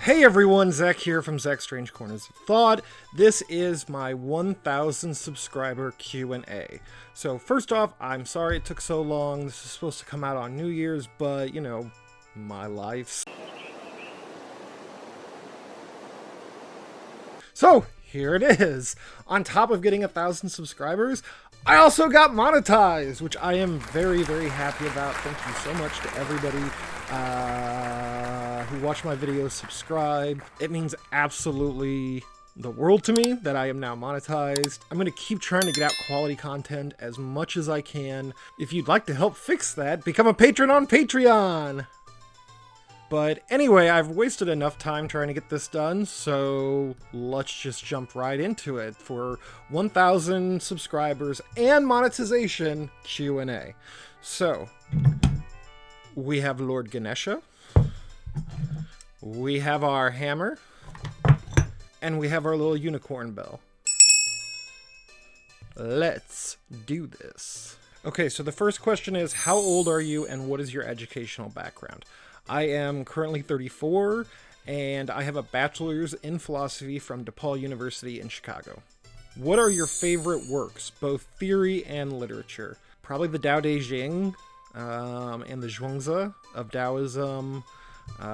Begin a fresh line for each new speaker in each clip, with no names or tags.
Hey everyone, Zach here from Zach's Strange Corners of Thought. This is my 1,000 subscriber Q&A. So first off, I'm sorry it took so long. This is supposed to come out on New Year's, but you know, my life. So here it is. On top of getting 1,000 subscribers, I also got monetized, which I am very, very happy about. Thank you so much to everybody who watch my videos, subscribe. It means absolutely the world to me that I am now monetized. I'm going to keep trying to get out quality content as much as I can. If you'd like to help fix that, become a patron on Patreon! But anyway, I've wasted enough time trying to get this done, so let's just jump right into it for 1,000 subscribers and monetization Q&A. So, we have Lord Ganesha, we have our hammer, and we have our little unicorn bell. Let's do this. Okay, so the first question is, how old are you and what is your educational background? I am currently 34, and I have a bachelor's in philosophy from DePaul University in Chicago. What are your favorite works, both theory and literature? Probably the Tao Te Ching and the Zhuangzi of Taoism,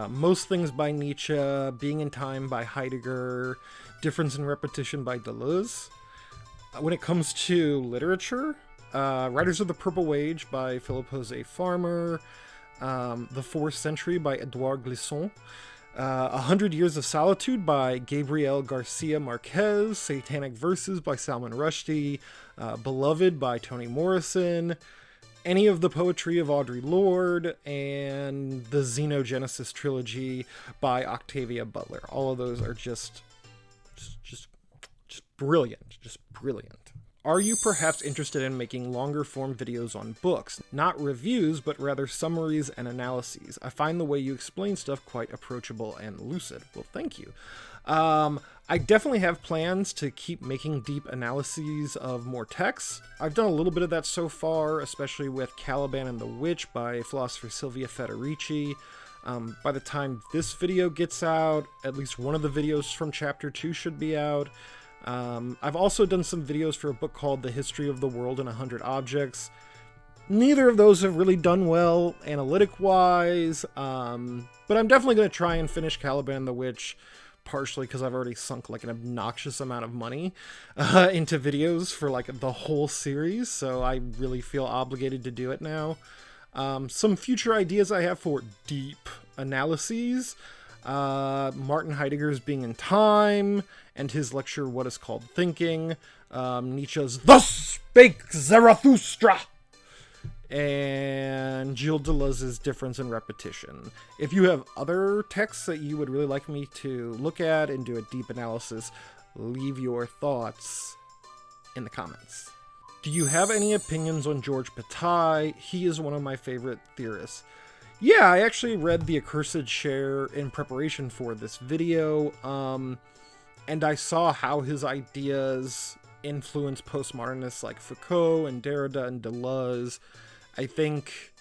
most things by Nietzsche, Being in Time by Heidegger, Difference in Repetition by Deleuze. When it comes to literature, Riders of the Purple Age by Philip Jose Farmer, The Fourth Century by Edouard Glissant, 100 Years of Solitude by Gabriel Garcia Marquez, Satanic Verses by Salman Rushdie, Beloved by Toni Morrison, any of the poetry of Audre Lorde, and the Xenogenesis trilogy by Octavia Butler. All of those are just brilliant, just brilliant. Are you perhaps interested in making longer form videos on books? Not reviews, but rather summaries and analyses. I find the way you explain stuff quite approachable and lucid. Well, thank you. I definitely have plans to keep making deep analyses of more texts. I've done a little bit of that so far, especially with Caliban and the Witch by philosopher Silvia Federici. By the time this video gets out, at least one of the videos from chapter 2 should be out. I've also done some videos for a book called The History of the World in 100 Objects. Neither of those have really done well analytic-wise, but I'm definitely going to try and finish Caliban and the Witch, partially because I've already sunk like an obnoxious amount of money into videos for like the whole series, so I really feel obligated to do it now. Some future ideas I have for deep analyses: Martin Heidegger's Being in Time, and his lecture What is Called Thinking, Nietzsche's Thus Spake Zarathustra, and Gilles Deleuze's Difference in Repetition. If you have other texts that you would really like me to look at and do a deep analysis, leave your thoughts in the comments. Do you have any opinions on Georges Bataille? He is one of my favorite theorists. Yeah, I actually read The Accursed Share in preparation for this video, and I saw how his ideas influence postmodernists like Foucault and Derrida and Deleuze. I think,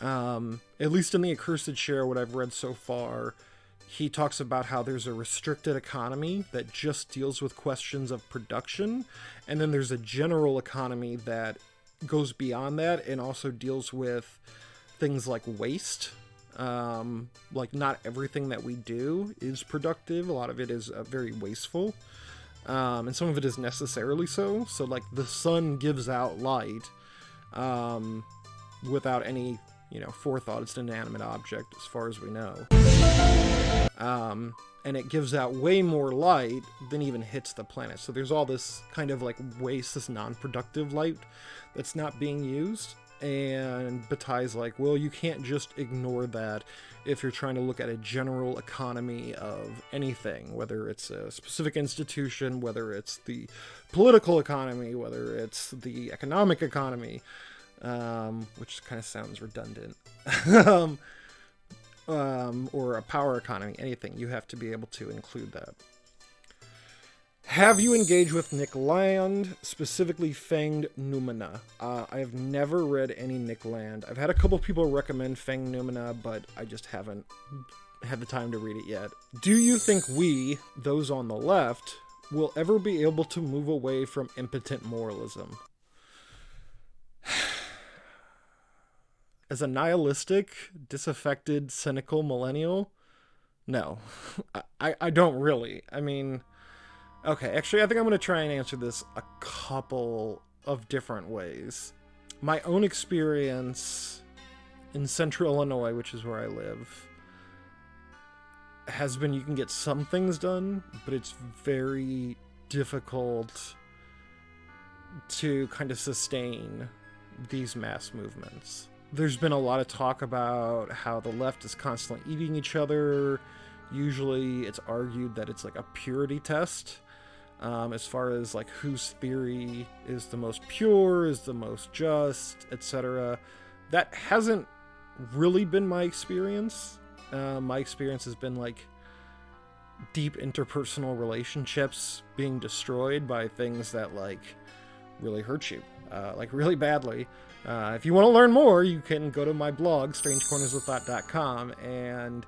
at least in The Accursed Share, what I've read so far, he talks about how there's a restricted economy that just deals with questions of production, and then there's a general economy that goes beyond that and also deals with things like waste. Like, not everything that we do is productive. A lot of it is very wasteful, and some of it is necessarily so. So, like, the sun gives out light without any, forethought. It's an inanimate object as far as we know. And it gives out way more light than even hits the planet. So there's all this kind of like waste, this non-productive light that's not being used. And Bataille's like, well, you can't just ignore that if you're trying to look at a general economy of anything, whether it's a specific institution, whether it's the political economy, whether it's the economic economy, which kind of sounds redundant, or a power economy, anything. You have to be able to include that. Have you engaged with Nick Land, specifically Fanged Noumena? I have never read any Nick Land. I've had a couple people recommend Fanged Noumena, but I just haven't had the time to read it yet. Do you think we, those on the left, will ever be able to move away from impotent moralism? As a nihilistic, disaffected, cynical millennial, no. I don't really. I mean, okay, actually, I think I'm going to try and answer this a couple of different ways. My own experience in central Illinois, which is where I live, has been you can get some things done, but it's very difficult to kind of sustain these mass movements. There's been a lot of talk about how the left is constantly eating each other. Usually it's argued that it's like a purity test, as far as like whose theory is the most pure, is the most just, etc. That hasn't really been my experience. My experience has been like deep interpersonal relationships being destroyed by things that like really hurt you, like really badly. If you want to learn more, you can go to my blog, strangecornersofthought.com, and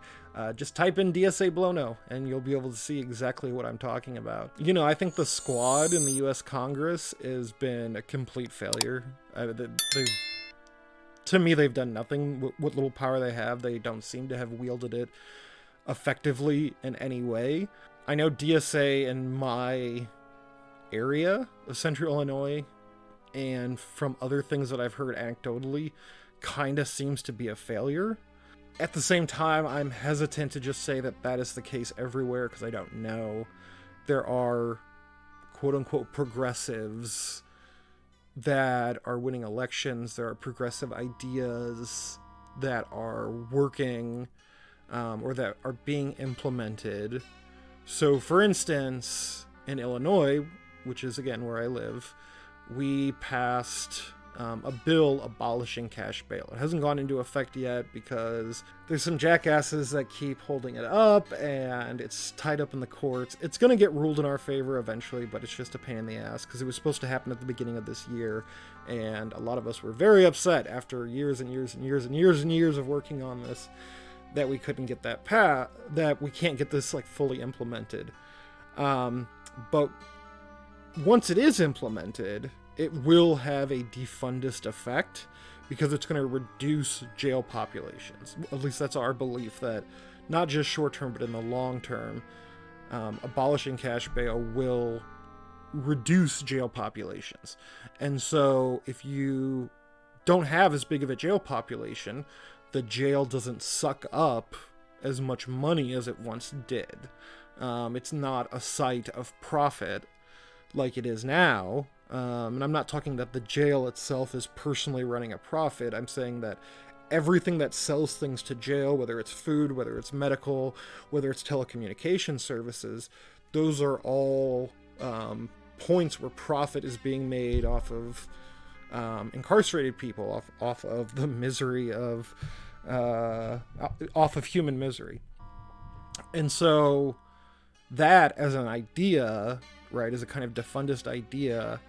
just type in DSA Blono, and you'll be able to see exactly what I'm talking about. You know, I think the squad in the U.S. Congress has been a complete failure. To me, they've done nothing. What little power they have, they don't seem to have wielded it effectively in any way. I know DSA in my area of central Illinois, and from other things that I've heard anecdotally, kind of seems to be a failure. At the same time, I'm hesitant to just say that that is the case everywhere, because I don't know. There are quote-unquote progressives that are winning elections. There are progressive ideas that are working, or that are being implemented. So, for instance, in Illinois, which is, again, where I live, we passed a bill abolishing cash bail. It hasn't gone into effect yet because there's some jackasses that keep holding it up, and it's tied up in the courts. It's going to get ruled in our favor eventually, but it's just a pain in the ass because it was supposed to happen at the beginning of this year, and a lot of us were very upset after years and years and years and years and years of working on this that we couldn't get that that we can't get this like fully implemented. But once it is implemented, it will have a defundist effect because it's going to reduce jail populations. At least that's our belief, that not just short term, but in the long term, abolishing cash bail will reduce jail populations. And so if you don't have as big of a jail population, the jail doesn't suck up as much money as it once did. It's not a site of profit like it is now. And I'm not talking that the jail itself is personally running a profit. I'm saying that everything that sells things to jail, whether it's food, whether it's medical, whether it's telecommunication services, those are all points where profit is being made off of incarcerated people, off of the misery of off of human misery. And so that as an idea, right, as a kind of defundist idea,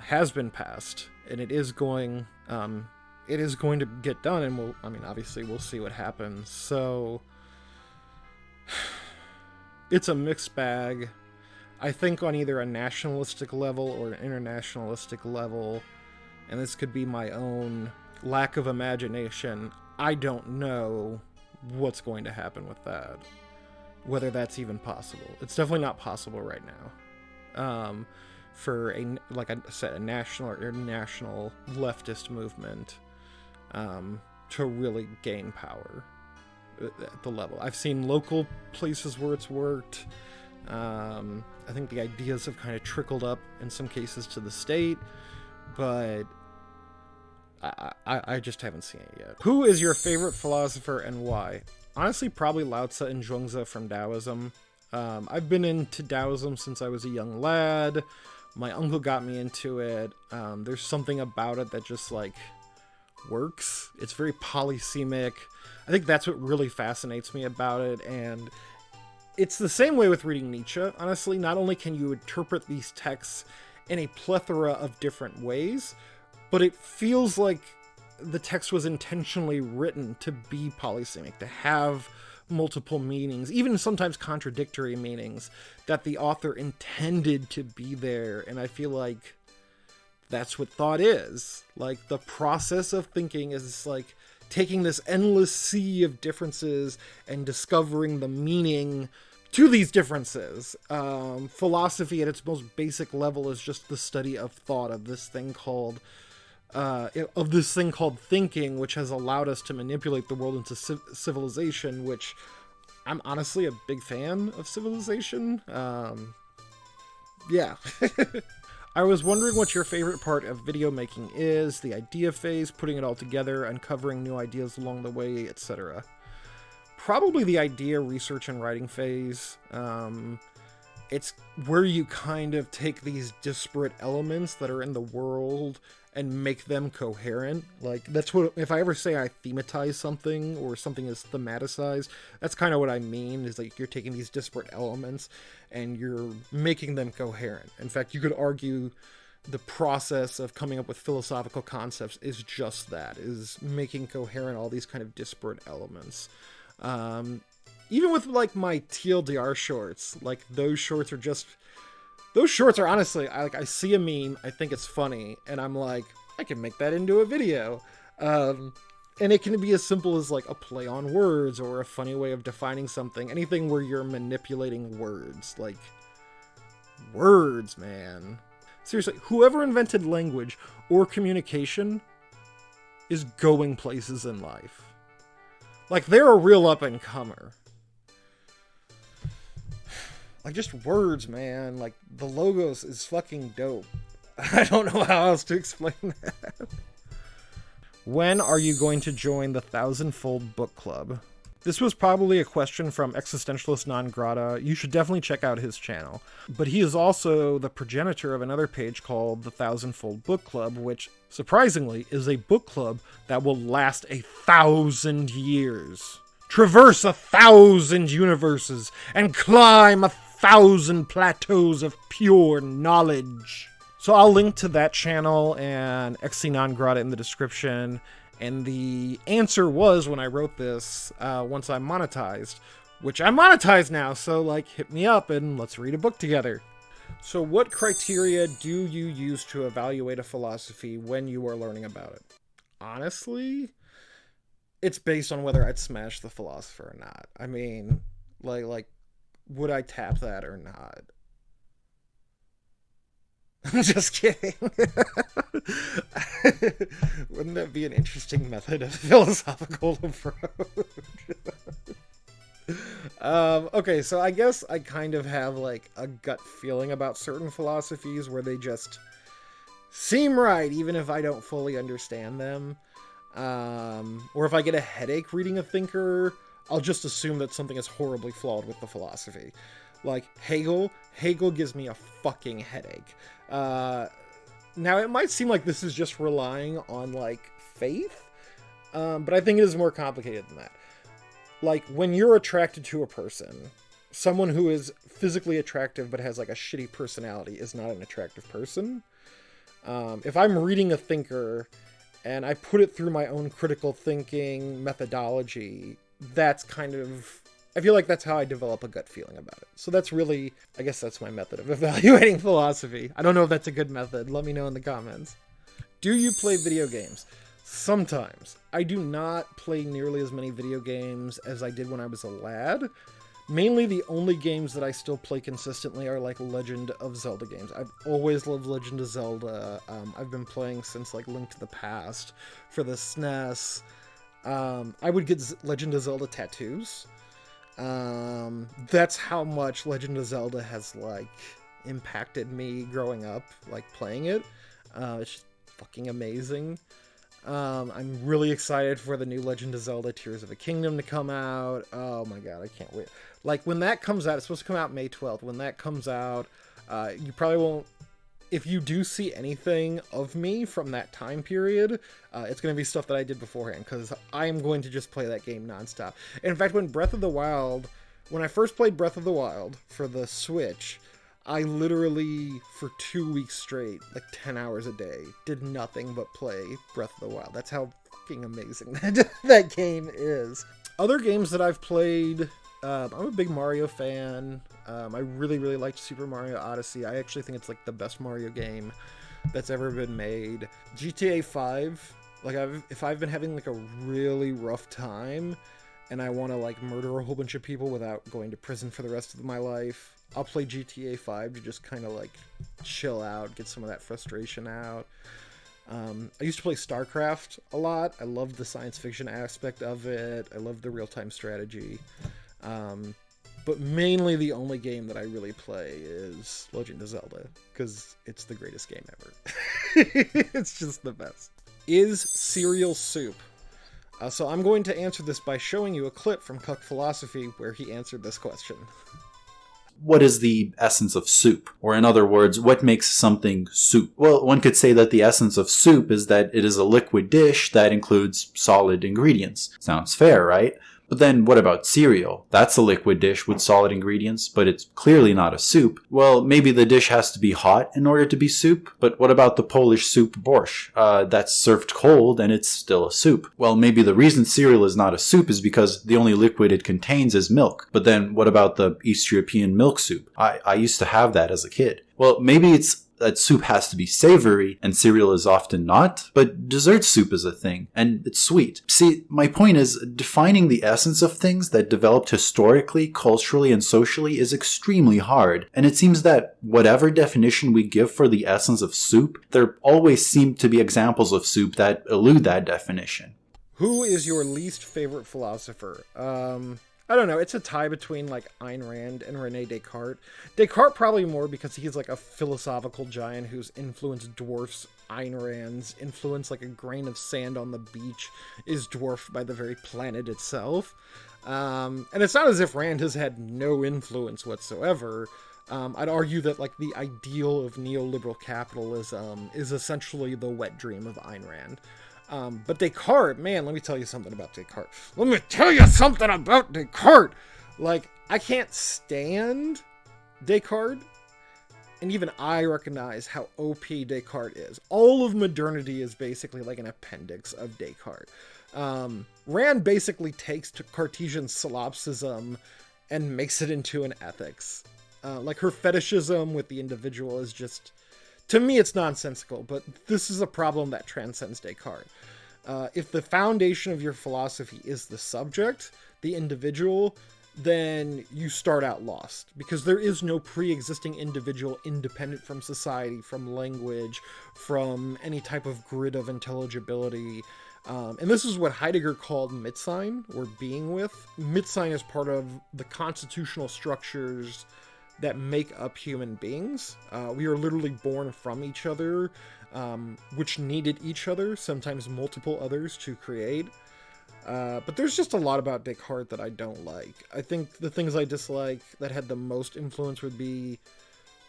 has been passed, and it is going to get done, and obviously we'll see what happens. So it's a mixed bag. I think on either a nationalistic level or an internationalistic level, and this could be my own lack of imagination, I don't know what's going to happen with that, whether that's even possible. It's definitely not possible right now. For like I said, a national or international leftist movement to really gain power at the level. I've seen local places where it's worked. I think the ideas have kind of trickled up in some cases to the state, but I just haven't seen it yet. Who is your favorite philosopher and why? Honestly, probably Lao Tzu and Zhuangzi from Taoism. I've been into Taoism since I was a young lad. My uncle got me into it. There's something about it that just like works. It's very polysemic. I think that's what really fascinates me about it. And it's the same way with reading Nietzsche. Honestly, not only can you interpret these texts in a plethora of different ways, but it feels like the text was intentionally written to be polysemic, to have multiple meanings, even sometimes contradictory meanings, that the author intended to be there. And I feel like that's what thought is. Like, the process of thinking is like taking this endless sea of differences and discovering the meaning to these differences. Philosophy at its most basic level is just the study of thought, of this thing called thinking, which has allowed us to manipulate the world into civilization, which I'm honestly a big fan of civilization. Yeah. I was wondering what your favorite part of video making is, the idea phase, putting it all together, uncovering new ideas along the way, etc. Probably the idea, research, and writing phase. It's where you kind of take these disparate elements that are in the world and make them coherent. Like, that's what, if I ever say I thematize something, or something is thematicized, that's kind of what I mean, is like you're taking these disparate elements and you're making them coherent. In fact, you could argue the process of coming up with philosophical concepts is just that, is making coherent all these kind of disparate elements. Even with like my TLDR shorts, like those shorts are honestly, I see a meme, I think it's funny, and I'm like, I can make that into a video. And it can be as simple as like a play on words, or a funny way of defining something, anything where you're manipulating words. Like, words, man. Seriously, whoever invented language or communication is going places in life. Like, they're a real up-and-comer. Like, just words, man. Like, the logos is fucking dope. I don't know how else to explain that. When are you going to join the Thousandfold book club? This was probably a question from Existentialist Non Grata. You should definitely check out his channel. But he is also the progenitor of another page called the Thousandfold Book Club, which, surprisingly, is a book club that will last 1,000 years. Traverse 1,000 universes and climb 1,000 plateaus of pure knowledge. So I'll link to that channel and XC Non Grata in the description. And the answer was, when I wrote this, once I'm monetized, which I'm monetized now, so like, hit me up and let's read a book together. So what criteria do you use to evaluate a philosophy when you are learning about it? Honestly, it's based on whether I'd smash the philosopher or not. I mean, like, would I tap that or not? I'm just kidding. Wouldn't that be an interesting method of philosophical approach? Okay, so I guess I kind of have like a gut feeling about certain philosophies where they just seem right, even if I don't fully understand them. Or if I get a headache reading a thinker, I'll just assume that something is horribly flawed with the philosophy. Like Hegel gives me a fucking headache. Now, it might seem like this is just relying on, like, faith, but I think it is more complicated than that. Like, when you're attracted to a person, someone who is physically attractive but has, like, a shitty personality is not an attractive person. If I'm reading a thinker and I put it through my own critical thinking methodology, that's kind of... I feel like that's how I develop a gut feeling about it. So that's really, I guess that's my method of evaluating philosophy. I don't know if that's a good method. Let me know in the comments. Do you play video games? Sometimes. I do not play nearly as many video games as I did when I was a lad. Mainly the only games that I still play consistently are like Legend of Zelda games. I've always loved Legend of Zelda. I've been playing since like Link to the Past for the SNES. I would get Legend of Zelda tattoos. That's how much Legend of Zelda has, like, impacted me growing up, like, playing it. It's just fucking amazing. I'm really excited for the new Legend of Zelda Tears of the Kingdom to come out. Oh my god, I can't wait. Like, when that comes out, it's supposed to come out May 12th. When that comes out, you probably won't... If you do see anything of me from that time period, it's going to be stuff that I did beforehand, because I am going to just play that game nonstop. In fact, when I first played Breath of the Wild for the Switch, I literally, for 2 weeks straight, like 10 hours a day, did nothing but play Breath of the Wild. That's how fucking amazing that game is. Other games that I've played, I'm a big Mario fan. I really, really liked Super Mario Odyssey. I actually think it's like the best Mario game that's ever been made. GTA 5, like if I've been having like a really rough time and I want to like murder a whole bunch of people without going to prison for the rest of my life, I'll play GTA 5 to just kind of like chill out, get some of that frustration out. I used to play StarCraft a lot. I loved the science fiction aspect of it. I loved the real-time strategy. But mainly the only game that I really play is Legend of Zelda, because it's the greatest game ever. It's just the best. Is cereal soup? So I'm going to answer this by showing you a clip from Cuck Philosophy where he answered this question.
What is the essence of soup? Or in other words, what makes something soup? Well, one could say that the essence of soup is that it is a liquid dish that includes solid ingredients. Sounds fair, right? But then what about cereal? That's a liquid dish with solid ingredients, but it's clearly not a soup. Well, maybe the dish has to be hot in order to be soup, but what about the Polish soup borscht? That's served cold and it's still a soup. Well, maybe the reason cereal is not a soup is because the only liquid it contains is milk. But then what about the East European milk soup? I used to have that as a kid. Well, maybe it's that soup has to be savory and cereal is often not, but dessert soup is a thing, and it's sweet. See, my point is, defining the essence of things that developed historically, culturally, and socially is extremely hard, and it seems that whatever definition we give for the essence of soup, there always seem to be examples of soup that elude that definition.
Who is your least favorite philosopher? I don't know. It's a tie between like Ayn Rand and Rene Descartes. Descartes probably more because he's like a philosophical giant whose influence dwarfs Ayn Rand's influence, like a grain of sand on the beach is dwarfed by the very planet itself. And it's not as if Rand has had no influence whatsoever. I'd argue that like the ideal of neoliberal capitalism is essentially the wet dream of Ayn Rand. But Descartes, man, let me tell you something about Descartes. Like, I can't stand Descartes, and even I recognize how OP Descartes is. All of modernity is basically like an appendix of Descartes. Rand basically takes Cartesian solipsism and makes it into an ethics. Like, her fetishism with the individual is just... To me, it's nonsensical, but this is a problem that transcends Descartes. If the foundation of your philosophy is the subject, the individual, then you start out lost. Because there is no pre-existing individual independent from society, from language, from any type of grid of intelligibility. And this is what Heidegger called Mitsein, or being with. Mitsein is part of the constitutional structures that make up human beings. We are literally born from each other, which needed each other, sometimes multiple others, to create. But there's just a lot about Descartes that I don't like. I think the things I dislike that had the most influence would be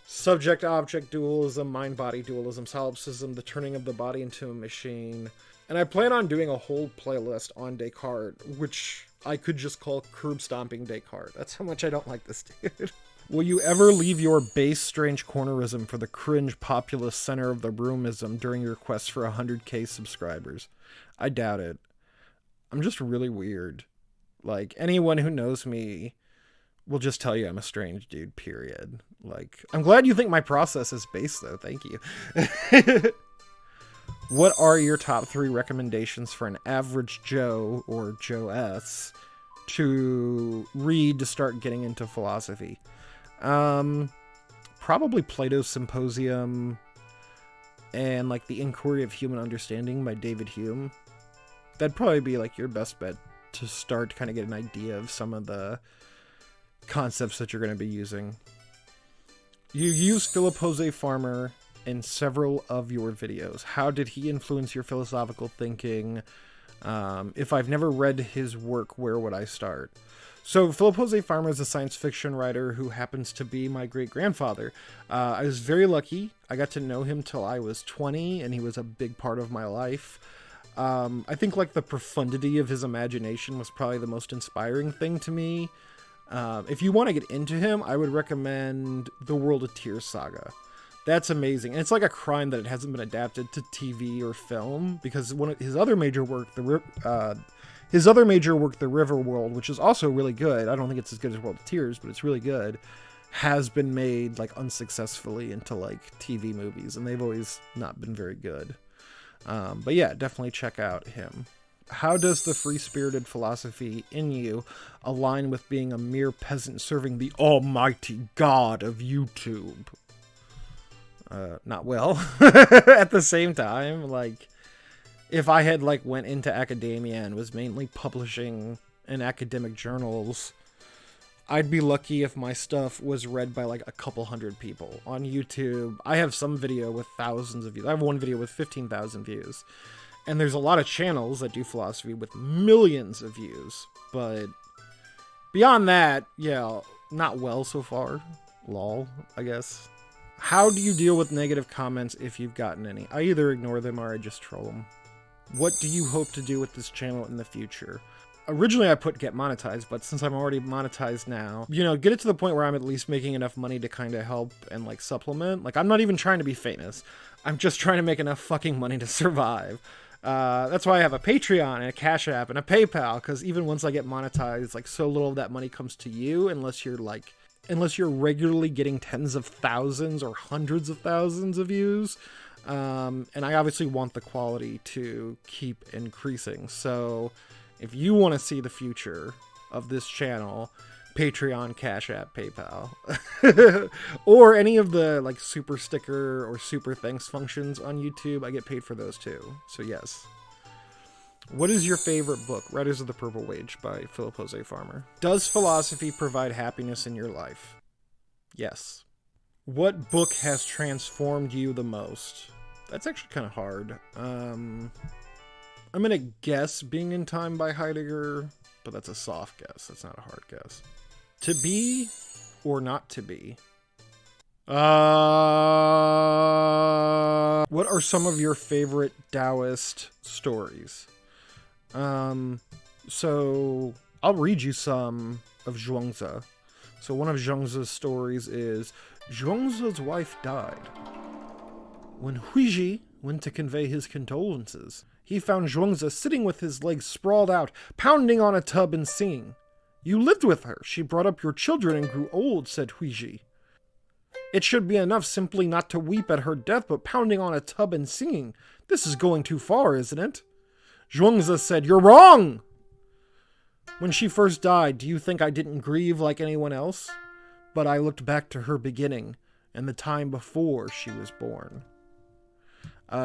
subject-object dualism, mind-body dualism, solipsism, the turning of the body into a machine. And I plan on doing a whole playlist on Descartes, which I could just call Curb Stomping Descartes. That's how much I don't like this dude. Will you ever leave your base strange cornerism for the cringe populist center of the roomism during your quest for 100k subscribers? I doubt it. I'm just really weird. Like, anyone who knows me will just tell you I'm a strange dude, period. Like, I'm glad you think my process is base, though. Thank you. What are your top 3 recommendations for an average Joe, or Joe S, to read to start getting into philosophy? Probably Plato's Symposium and like The Inquiry of Human Understanding by David Hume. That'd probably be like your best bet to start to kind of get an idea of some of the concepts that you're going to be using. You use Philip Jose Farmer in several of your videos. How did he influence your philosophical thinking? If I've never read his work, where would I start? So Philip Jose Farmer is a science fiction writer who happens to be my great-grandfather. I was very lucky. I got to know him till I was 20, and he was a big part of my life. I think like the profundity of his imagination was probably the most inspiring thing to me. If you want to get into him, I would recommend The World of Tears saga. That's amazing. And it's like a crime that it hasn't been adapted to TV or film, because one of his other major work, His other major work, The River World, which is also really good, I don't think it's as good as World of Tears, but it's really good, has been made like unsuccessfully into like TV movies, and they've always not been very good. But yeah, definitely check out him. How does the free-spirited philosophy in you align with being a mere peasant serving the almighty God of YouTube? Not well. At the same time, like, if I had like went into academia and was mainly publishing in academic journals, I'd be lucky if my stuff was read by like a couple hundred people. On YouTube, I have some video with thousands of views. I have one video with 15,000 views. And there's a lot of channels that do philosophy with millions of views. But beyond that, yeah, not well so far. Lol, I guess. How do you deal with negative comments if you've gotten any? I either ignore them or I just troll them. What do you hope to do with this channel in the future? Originally I put get monetized, but since I'm already monetized now, you know, get it to the point where I'm at least making enough money to kind of help and like supplement. Like, I'm not even trying to be famous. I'm just trying to make enough fucking money to survive. That's why I have a Patreon and a Cash App and a PayPal, because even once I get monetized, like, so little of that money comes to you unless you're regularly getting tens of thousands or hundreds of thousands of views. And I obviously want the quality to keep increasing. So if you want to see the future of this channel, Patreon, Cash App, PayPal, or any of the like super sticker or super thanks functions on YouTube, I get paid for those too. So yes. What is your favorite book? Riders of the Purple Wage by Philip Jose Farmer. Does philosophy provide happiness in your life? Yes. What book has transformed you the most? That's actually kind of hard. I'm gonna guess Being in Time by Heidegger, but that's a soft guess. That's not a hard guess. To be or not to be? What are some of your favorite Taoist stories? So I'll read you some of Zhuangzi. So one of Zhuangzi's stories is, Zhuangzi's wife died. When Huiji went to convey his condolences, he found Zhuangzi sitting with his legs sprawled out, pounding on a tub and singing. You lived with her. She brought up your children and grew old, said Huiji. It should be enough simply not to weep at her death, but pounding on a tub and singing. This is going too far, isn't it? Zhuangzi said, You're wrong! When she first died, do you think I didn't grieve like anyone else? But I looked back to her beginning and the time before she was born.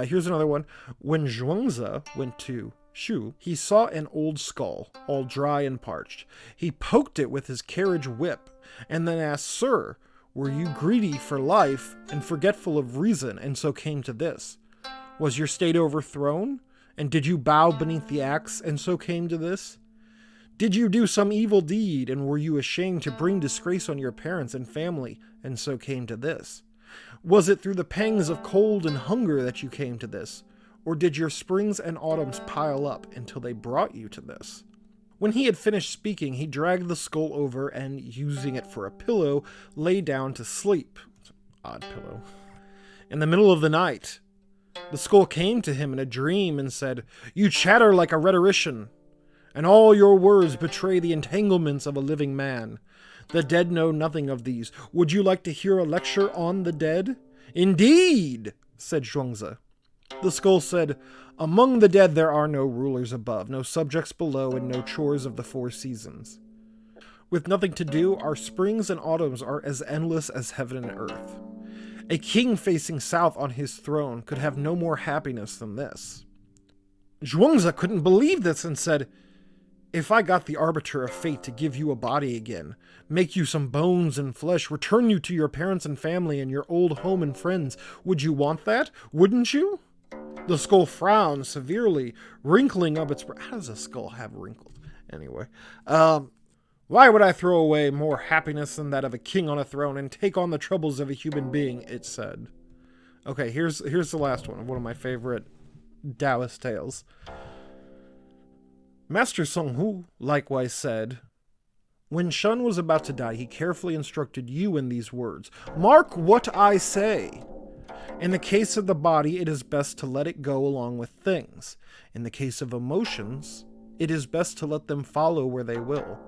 Here's another one. When Zhuangzi went to Shu, he saw an old skull, all dry and parched. He poked it with his carriage whip, and then asked, Sir, were you greedy for life and forgetful of reason, and so came to this? Was your state overthrown? And did you bow beneath the axe, and so came to this? Did you do some evil deed, and were you ashamed to bring disgrace on your parents and family, and so came to this? Was it through the pangs of cold and hunger that you came to this? Or did your springs and autumns pile up until they brought you to this? When he had finished speaking, he dragged the skull over and, using it for a pillow, lay down to sleep. It's an odd pillow. In the middle of the night, the skull came to him in a dream and said, You chatter like a rhetorician, and all your words betray the entanglements of a living man. The dead know nothing of these. Would you like to hear a lecture on the dead? Indeed, said Zhuangzi. The skull said, Among the dead there are no rulers above, no subjects below, and no chores of the four seasons. With nothing to do, our springs and autumns are as endless as heaven and earth. A king facing south on his throne could have no more happiness than this. Zhuangzi couldn't believe this and said, If I got the arbiter of fate to give you a body again, make you some bones and flesh, return you to your parents and family and your old home and friends, would you want that? Wouldn't you? The skull frowned severely, wrinkling up its brow. How does a skull have wrinkles? Anyway, why would I throw away more happiness than that of a king on a throne and take on the troubles of a human being, it said. Okay, here's the last one of my favorite Taoist tales. Master Song Hu likewise said, When Shun was about to die, he carefully instructed you in these words, Mark what I say. In the case of the body, it is best to let it go along with things. In the case of emotions, It is best to let them follow where they will.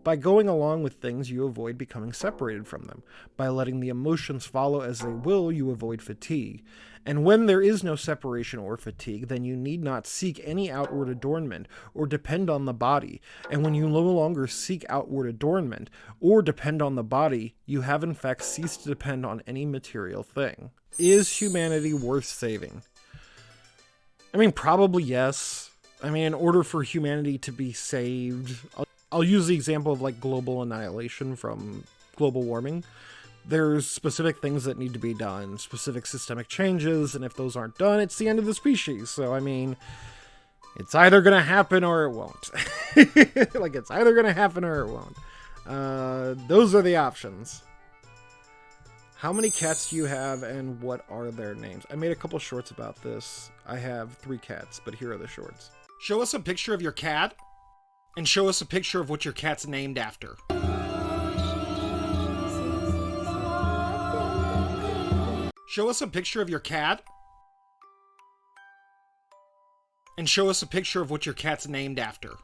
By going along with things, you avoid becoming separated from them. By letting the emotions follow as they will, you avoid fatigue. And when there is no separation or fatigue, then you need not seek any outward adornment or depend on the body. And when you no longer seek outward adornment or depend on the body, you have in fact ceased to depend on any material thing. Is humanity worth saving? I mean, probably yes. I mean, in order for humanity to be saved, I'll use the example of like global annihilation from global warming. There's specific things that need to be done, specific systemic changes, and if those aren't done, it's the end of the species. So, I mean, it's either going to happen or it won't. Like, it's either going to happen or it won't. Those are the options. How many cats do you have, and what are their names? I made a couple shorts about this. I have 3 cats, but here are the shorts. Show us a picture of your cat, and show us a picture of what your cat's named after. Show us a picture of your cat, and show us a picture of what your cat's named after.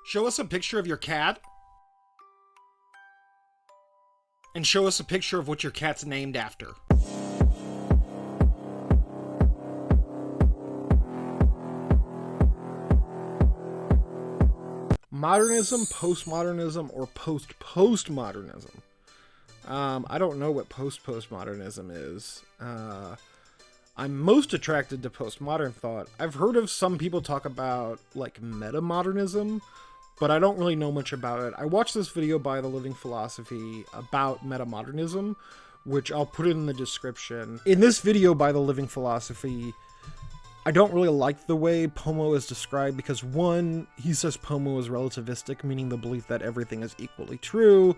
Show us a picture of your cat, and show us a picture of what your cat's named after. Modernism, postmodernism, or post-postmodernism. I don't know what post-postmodernism is. I'm most attracted to postmodern thought. I've heard of some people talk about, like, metamodernism, but I don't really know much about it. I watched this video by The Living Philosophy about metamodernism, which I'll put in the description. In this video by The Living Philosophy, I don't really like the way Pomo is described because, one, he says Pomo is relativistic, meaning the belief that everything is equally true,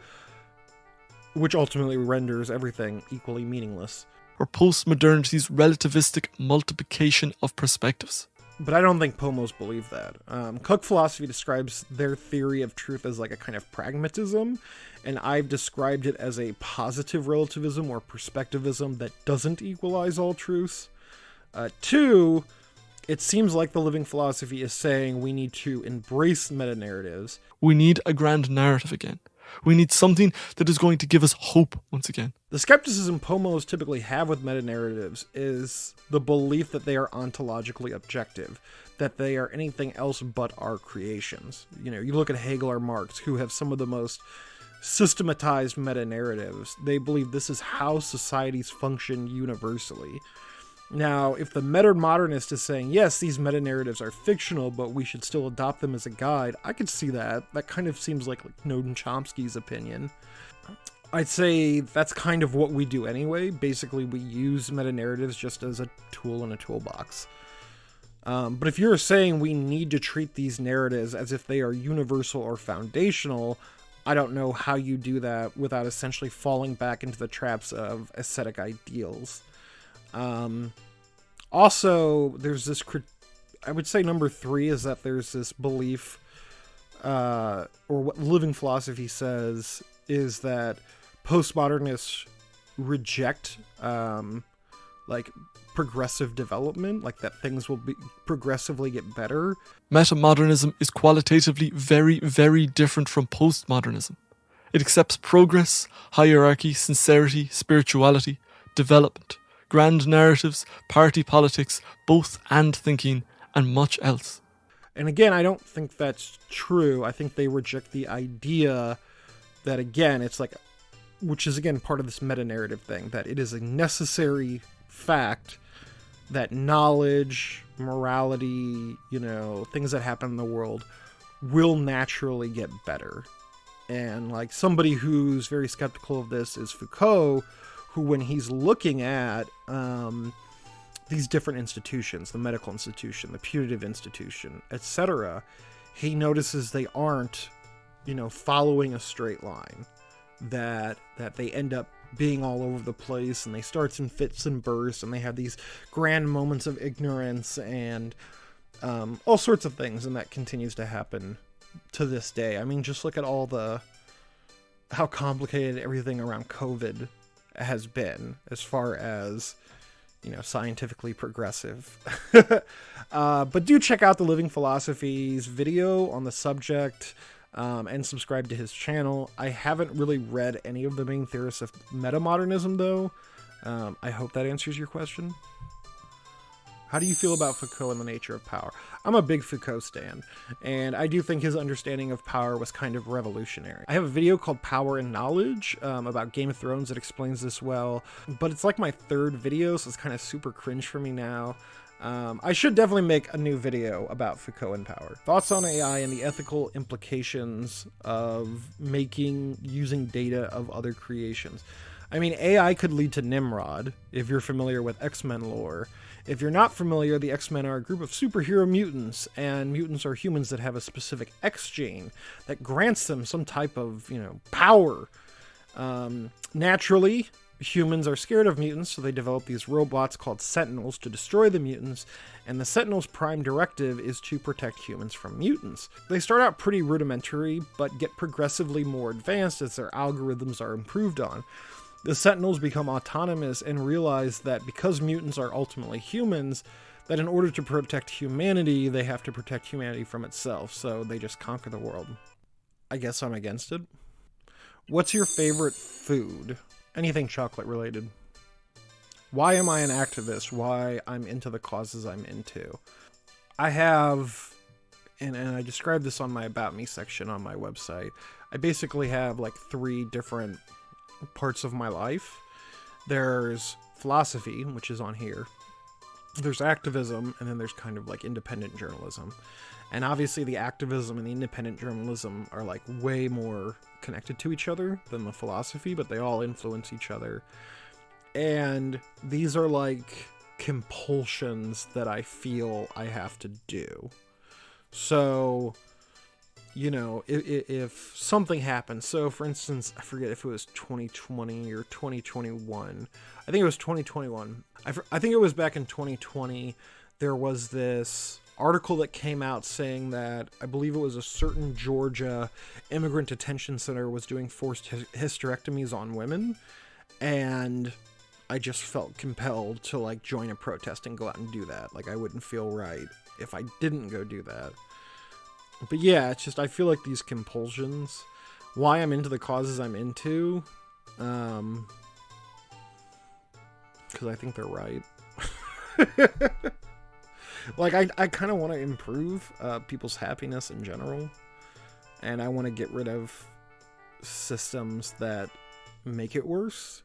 which ultimately renders everything equally meaningless.
Or postmodernity's relativistic multiplication of perspectives.
But I don't think Pomos believe that. Cook philosophy describes their theory of truth as like a kind of pragmatism, and I've described it as a positive relativism or perspectivism that doesn't equalize all truths. 2, it seems like the Living Philosophy is saying we need to embrace meta-narratives.
We need a grand narrative again. We need something that is going to give us hope once again.
The skepticism Pomos typically have with meta-narratives is the belief that they are ontologically objective, that they are anything else but our creations. You know, you look at Hegel or Marx, who have some of the most systematized meta-narratives. They believe this is how societies function universally. Now, if the meta-modernist is saying, yes, these meta-narratives are fictional, but we should still adopt them as a guide, I could see that. That kind of seems like Noam Chomsky's opinion. I'd say that's kind of what we do anyway. Basically, we use meta-narratives just as a tool in a toolbox. But if you're saying we need to treat these narratives as if they are universal or foundational, I don't know how you do that without essentially falling back into the traps of aesthetic ideals. Also, there's this, I would say number 3 is that there's this belief, or what Living Philosophy says, is that postmodernists reject, like, progressive development, like that things will be progressively get better.
Metamodernism is qualitatively very, very different from postmodernism. It accepts progress, hierarchy, sincerity, spirituality, development, grand narratives, party politics, both and thinking, and much else.
And again, I don't think that's true. I think they reject the idea that, again, it's like, which is again part of this meta-narrative thing, that it is a necessary fact that knowledge, morality, you know, things that happen in the world will naturally get better. And like somebody who's very skeptical of this is Foucault, who when he's looking at these different institutions, the medical institution, the putative institution, etc., he notices they aren't, you know, following a straight line, that they end up being all over the place, and they start in fits and bursts, and they have these grand moments of ignorance and all sorts of things, and that continues to happen to this day. I mean, just look at how complicated everything around COVID has been as far as, scientifically progressive. But do check out the Living Philosophy's video on the subject, and subscribe to his channel. I haven't really read any of the main theorists of metamodernism, though. I hope that answers your question. How do you feel about Foucault and the nature of power? I'm a big Foucault stan, and I do think his understanding of power was kind of revolutionary. I have a video called Power and Knowledge about Game of Thrones that explains this well, but it's like my third video, so it's kind of super cringe for me now. I should definitely make a new video about Foucault and power. Thoughts on AI and the ethical implications of using data of other creations. I mean, AI could lead to Nimrod, if you're familiar with X-Men lore. If you're not familiar, the X-Men are a group of superhero mutants, and mutants are humans that have a specific X gene that grants them some type of, power. Naturally, humans are scared of mutants, so they develop these robots called Sentinels to destroy the mutants, and the Sentinels' prime directive is to protect humans from mutants. They start out pretty rudimentary, but get progressively more advanced as their algorithms are improved on. The Sentinels become autonomous and realize that because mutants are ultimately humans, that in order to protect humanity, they have to protect humanity from itself, so they just conquer the world. I guess I'm against it. What's your favorite food? Anything chocolate related. Why am I an activist? Why I'm into the causes I'm into? I have, and I described this on my About Me section on my website, I basically have like 3 different parts of my life. There's philosophy, which is on here. There's activism, and then there's kind of like independent journalism. And obviously the activism and the independent journalism are like way more connected to each other than the philosophy, but they all influence each other. And these are like compulsions that I feel I have to do. So, if something happens, so for instance, I forget if it was 2020 or 2021. I think it was 2021. I think it was back in 2020. There was this article that came out saying that I believe it was a certain Georgia immigrant detention center was doing forced hysterectomies on women. And I just felt compelled to like join a protest and go out and do that. Like I wouldn't feel right if I didn't go do that. But yeah, it's just, I feel like these compulsions, why I'm into the causes I'm into, because I think they're right. Like, I kind of want to improve people's happiness in general, and I want to get rid of systems that make it worse.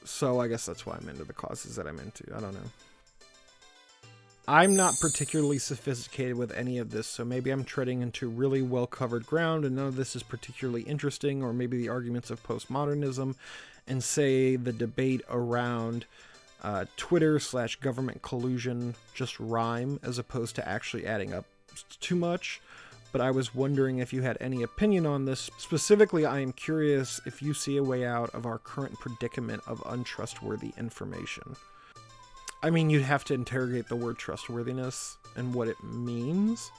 So I guess that's why I'm into the causes that I'm into. I don't know. I'm not particularly sophisticated with any of this, so maybe I'm treading into really well-covered ground and none of this is particularly interesting, or maybe the arguments of postmodernism and say the debate around Twitter/government collusion just rhyme as opposed to actually adding up too much. But I was wondering if you had any opinion on this. Specifically, I am curious if you see a way out of our current predicament of untrustworthy information. I mean, you'd have to interrogate the word trustworthiness and what it means.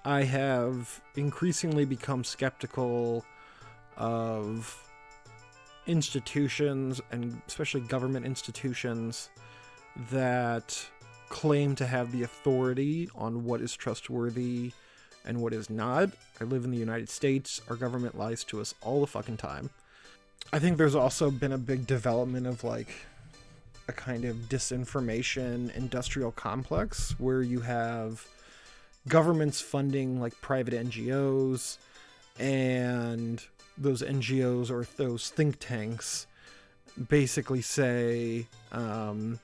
I have increasingly become skeptical of institutions, and especially government institutions, that claim to have the authority on what is trustworthy and what is not. I live in the United States. Our government lies to us all the fucking time. I think there's also been a big development of like a kind of disinformation industrial complex where you have governments funding like private NGOs, and those NGOs or those think tanks basically say, well,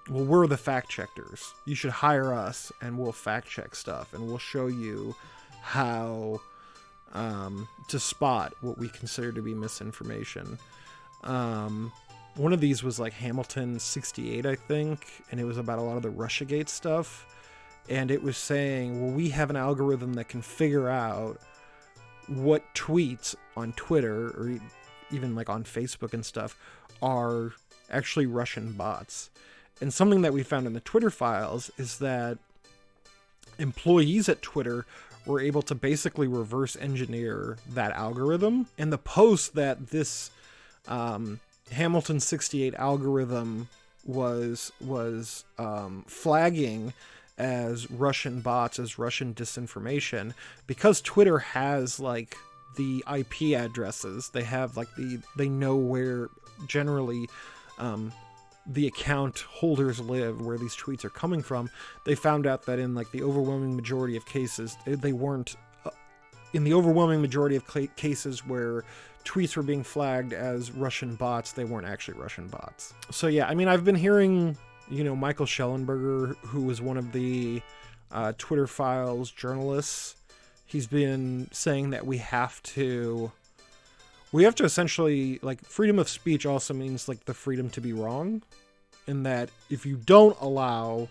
we're the fact checkers. You should hire us and we'll fact check stuff and we'll show you how to spot what we consider to be misinformation. One of these was like Hamilton 68, I think, and it was about a lot of the Russiagate stuff. And it was saying, well, we have an algorithm that can figure out what tweets on Twitter or even like on Facebook and stuff are actually Russian bots. And something that we found in the Twitter files is that employees at Twitter were able to basically reverse engineer that algorithm. And the post that this Hamilton 68 algorithm was flagging as Russian bots, as Russian disinformation, because Twitter has like the IP addresses. They have like they know where generally the account holders live, where these tweets are coming from. They found out that in like the overwhelming majority of cases, they weren't in the overwhelming majority of cases where tweets were being flagged as Russian bots, they weren't actually Russian bots. So yeah, I mean, I've been hearing, Michael Schellenberger, who was one of the Twitter Files journalists, he's been saying that we have to essentially, like, freedom of speech also means like the freedom to be wrong, and that if you don't allow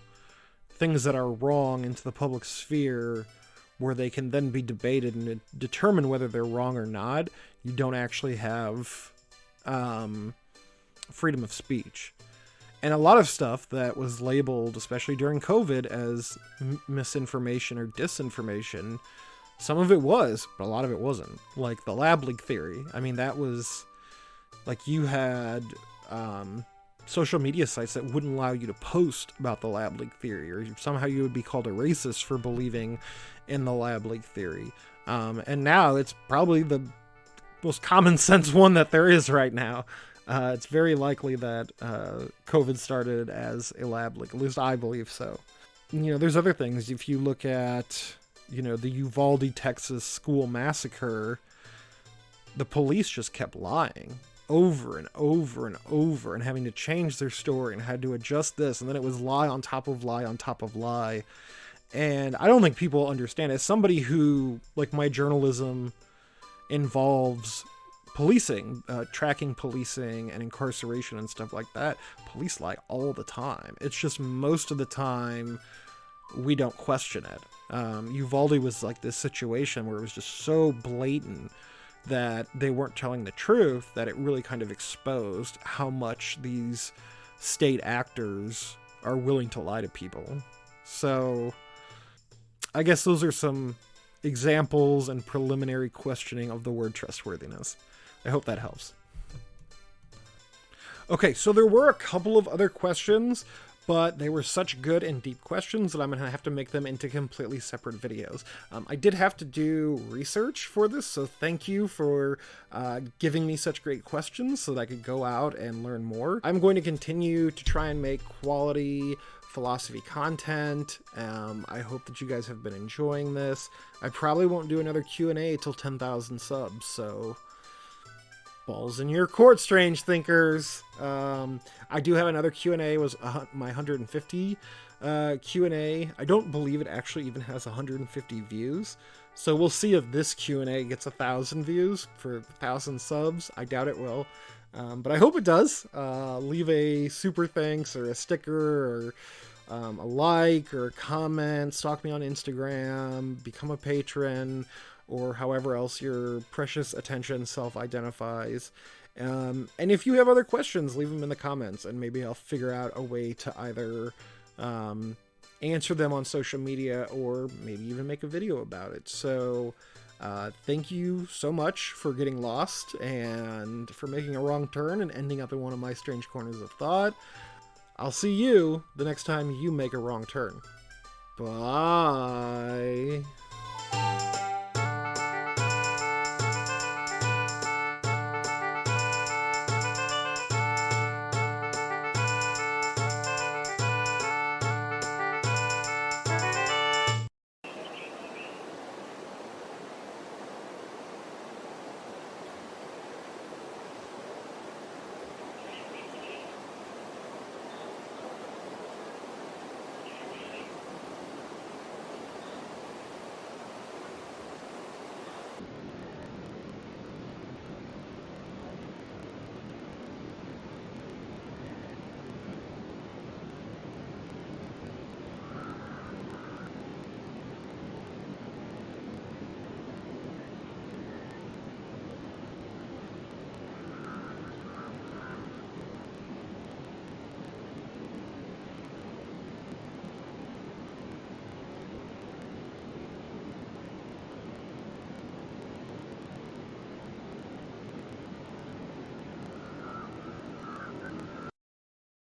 things that are wrong into the public sphere where they can then be debated and determine whether they're wrong or not, you don't actually have freedom of speech. And a lot of stuff that was labeled, especially during COVID, as misinformation or disinformation, some of it was, but a lot of it wasn't. Like the lab leak theory. I mean, that was, like, you had social media sites that wouldn't allow you to post about the lab leak theory, or somehow you would be called a racist for believing in the lab leak theory. And now it's probably the most common sense one that there is right now. It's very likely that COVID started as a lab leak. At least I believe so. There's other things. If you look at, the Uvalde, Texas school massacre, the police just kept lying over and over and over and having to change their story and had to adjust this. And then it was lie on top of lie on top of lie. And I don't think people understand. As somebody who, like, my journalism involves policing, tracking policing and incarceration and stuff like that, police lie all the time. It's just most of the time we don't question it. Uvalde was like this situation where it was just so blatant that they weren't telling the truth that it really kind of exposed how much these state actors are willing to lie to people. So I guess those are some examples and preliminary questioning of the word trustworthiness. I hope that helps. Okay, so there were a couple of other questions, but they were such good and deep questions that I'm going to have to make them into completely separate videos. I did have to do research for this, so thank you for giving me such great questions so that I could go out and learn more. I'm going to continue to try and make quality philosophy content. I hope that you guys have been enjoying this. I probably won't do another Q&A till 10,000 subs, so balls in your court, strange thinkers. I do have another Q&A, was my 150 Q&A. I don't believe it actually even has 150 views, so we'll see if this Q&A gets 1,000 views for 1,000 subs. I doubt it will, but I hope it does. Leave a super thanks or a sticker or a like or a comment, stalk me on Instagram, become a patron, or however else your precious attention self-identifies. And if you have other questions, leave them in the comments, and maybe I'll figure out a way to either answer them on social media or maybe even make a video about it. So thank you so much for getting lost and for making a wrong turn and ending up in one of my strange corners of thought. I'll see you the next time you make a wrong turn. Bye.